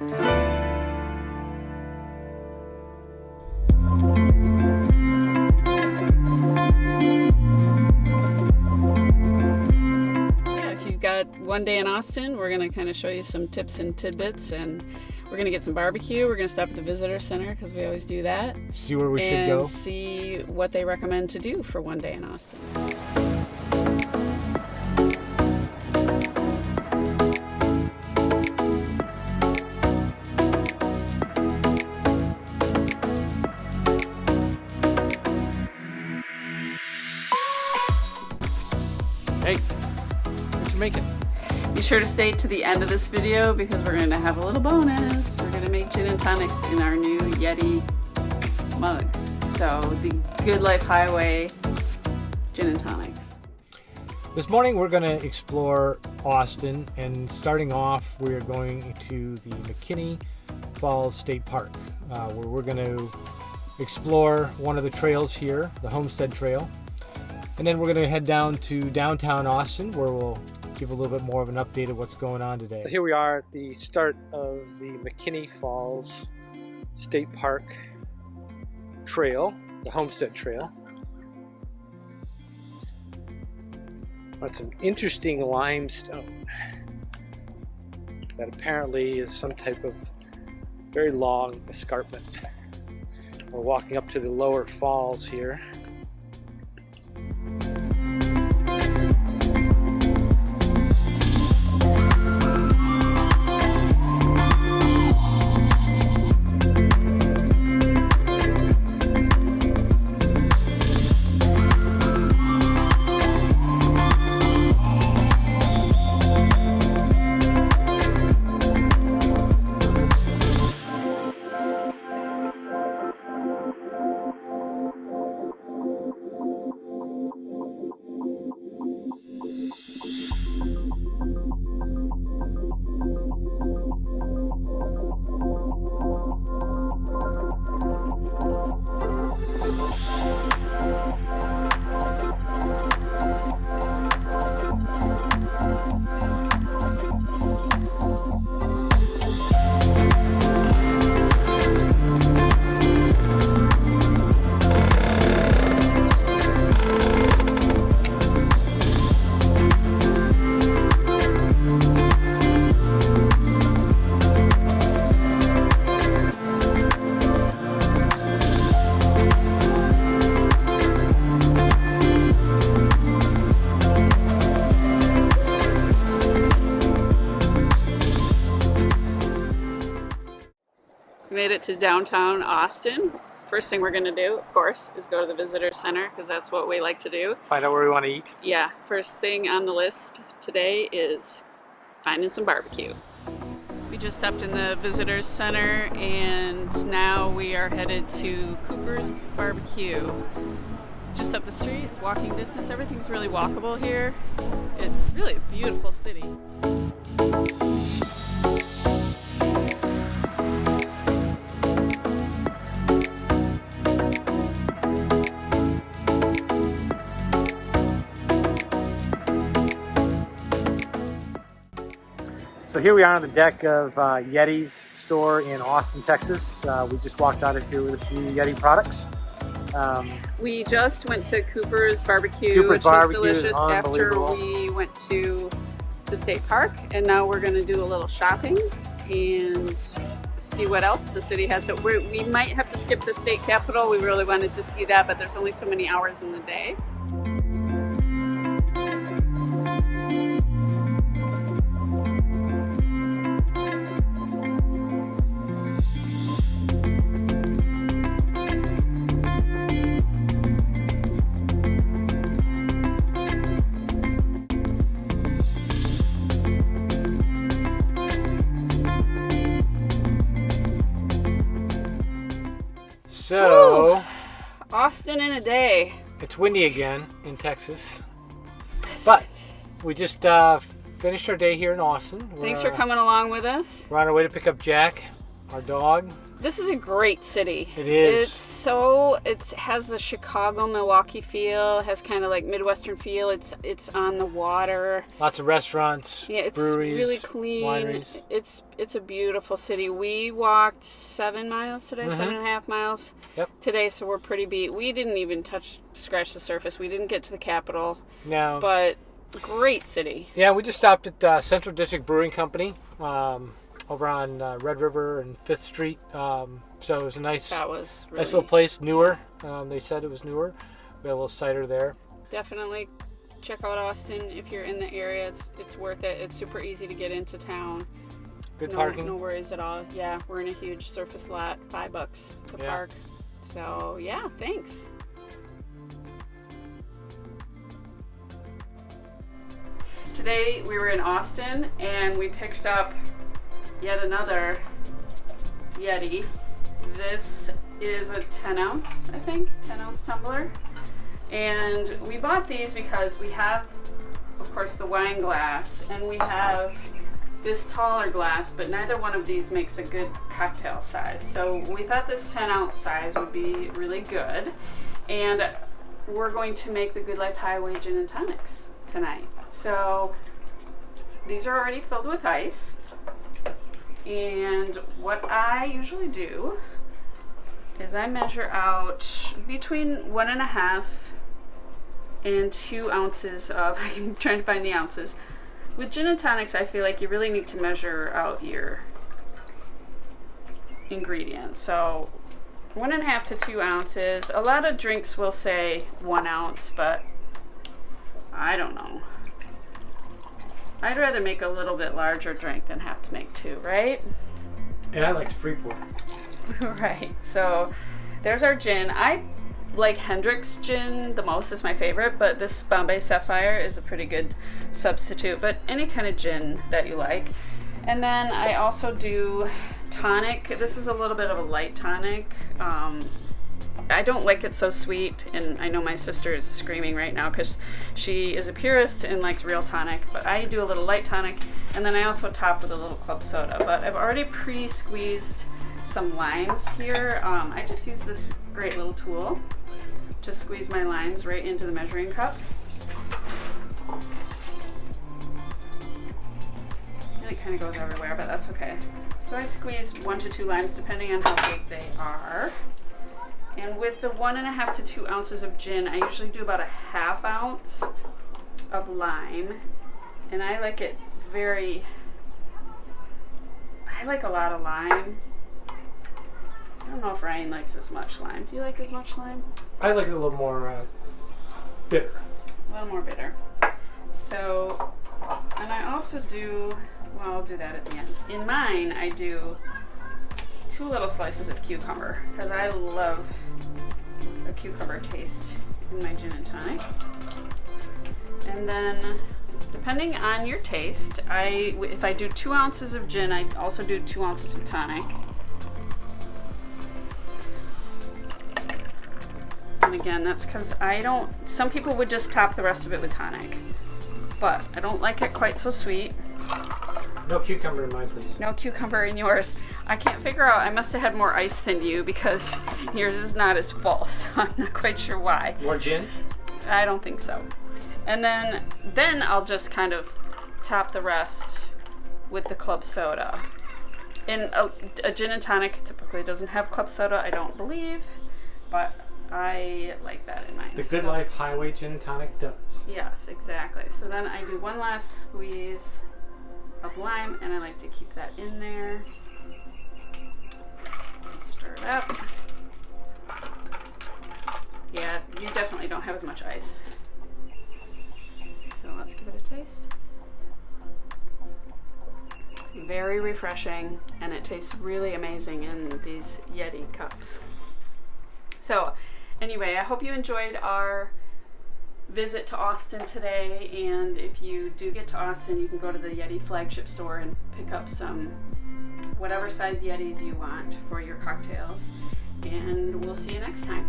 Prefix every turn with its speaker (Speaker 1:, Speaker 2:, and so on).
Speaker 1: If you've got one day in Austin, we're going to kind of show you some tips and tidbits, and we're going to get some barbecue. We're going to stop at the visitor center because we always do that.
Speaker 2: See where we should go.
Speaker 1: And see what they recommend to do for one day in Austin.
Speaker 2: Hey, what you making?
Speaker 1: Be sure to stay to the end of this video because we're going to have a little bonus. We're going to make gin and tonics in our new Yeti mugs. So the Good Life Highway gin and tonics.
Speaker 2: This morning we're going to explore Austin, and starting off we're going to the McKinney Falls State Park, where we're going to explore one of the trails here, the Homestead Trail. And then we're going to head down to downtown Austin, where we'll give a little bit more of an update of what's going on today. Here we are at the start of the McKinney Falls State Park Trail, the Homestead Trail. Got some interesting limestone that apparently is some type of very long escarpment. We're walking up to the lower falls here.
Speaker 1: We made it to downtown Austin. First thing we're going to do, of course, is go to the visitor center because that's what we like to do.
Speaker 2: Find out where we want to eat.
Speaker 1: Yeah, first thing on the list today is finding some barbecue. We just stepped in the visitors center and now we are headed to Cooper's Barbecue. Just up the street, it's walking distance. Everything's really walkable here. It's really a beautiful city.
Speaker 2: So here we are on the deck of Yeti's store in Austin, Texas. We just walked out of here with a few Yeti products.
Speaker 1: We just went to Cooper's Barbecue, which was delicious after we went to the state park, and now we're going to do a little shopping and see what else the city has. So we might have to skip the state capitol. We really wanted to see that, but there's only so many hours in the day.
Speaker 2: So,
Speaker 1: woo! Austin in a day.
Speaker 2: It's windy again in Texas, but we just finished our day here in Austin.
Speaker 1: Thanks for coming along with us.
Speaker 2: We're on our way to pick up Jack, our dog.
Speaker 1: This is a great city.
Speaker 2: It is.
Speaker 1: It has the Chicago, Milwaukee feel. Has kind of like Midwestern feel. It's on the water.
Speaker 2: Lots of restaurants.
Speaker 1: Yeah, it's
Speaker 2: breweries,
Speaker 1: really clean.
Speaker 2: wineries.
Speaker 1: It's a beautiful city. We walked 7 miles today, 7.5 miles today, so we're pretty beat. We didn't even scratch the surface. We didn't get to the capital.
Speaker 2: No.
Speaker 1: But great city.
Speaker 2: Yeah, we just stopped at Central District Brewing Company. Over on Red River and 5th Street. So it was a nice little place, newer. They said it was newer. We had a little cider there.
Speaker 1: Definitely check out Austin if you're in the area. It's worth it. It's super easy to get into town.
Speaker 2: Good parking.
Speaker 1: No worries at all. Yeah, we're in a huge surface lot, $5 to park. So yeah, thanks. Today we were in Austin and we picked up yet another Yeti. This is a 10 ounce, I think, 10 ounce tumbler. And we bought these because we have, of course, the wine glass and we have this taller glass, but neither one of these makes a good cocktail size. So we thought this 10 ounce size would be really good. And we're going to make the Good Life Highway gin and tonics tonight. So these are already filled with ice. And what I usually do is I measure out between 1.5 and 2 ounces of, I'm trying to find the ounces. With gin and tonics, I feel like you really need to measure out your ingredients. So 1.5 to 2 ounces. A lot of drinks will say 1 ounce, but I don't know. I'd rather make a little bit larger drink than have to make 2, right?
Speaker 2: And I like to free pour.
Speaker 1: Right. So there's our gin. I like Hendrick's gin the most. It's my favorite, but this Bombay Sapphire is a pretty good substitute. But any kind of gin that you like. And then I also do tonic. This is a little bit of a light tonic. I don't like it so sweet, and I know my sister is screaming right now because she is a purist and likes real tonic, but I do a little light tonic, and then I also top with a little club soda. But I've already pre-squeezed some limes here. I just use this great little tool to squeeze my limes right into the measuring cup. And it kind of goes everywhere, but that's okay. So I squeeze 1 to 2 limes depending on how big they are. And with the 1.5 to 2 ounces of gin, I usually do about 1/2 ounce of lime. And I like it I like a lot of lime. I don't know if Ryan likes as much lime. Do you like as much lime?
Speaker 2: I like it a little more bitter.
Speaker 1: A little more bitter. So, and I also do, well, I'll do that at the end. In mine, I do 2 little slices of cucumber because I love a cucumber taste in my gin and tonic. And then, depending on your taste, if I do 2 ounces of gin, I also do 2 ounces of tonic. And again, that's because some people would just top the rest of it with tonic, but I don't like it quite so sweet.
Speaker 2: No cucumber in mine, please.
Speaker 1: No cucumber in yours. I can't figure out, I must have had more ice than you because yours is not as full, so I'm not quite sure why.
Speaker 2: More gin?
Speaker 1: I don't think so. And then I'll just kind of top the rest with the club soda. And a gin and tonic typically doesn't have club soda, I don't believe, but I like that in mine.
Speaker 2: The Good Life Highway Gin and Tonic does.
Speaker 1: Yes, exactly. So then I do one last squeeze of lime, and I like to keep that in there. And stir it up. Yeah, you definitely don't have as much ice. So let's give it a taste. Very refreshing, and it tastes really amazing in these Yeti cups. So anyway, I hope you enjoyed our visit to Austin today, and if you do get to Austin, you can go to the Yeti flagship store and pick up some whatever size Yetis you want for your cocktails, and we'll see you next time.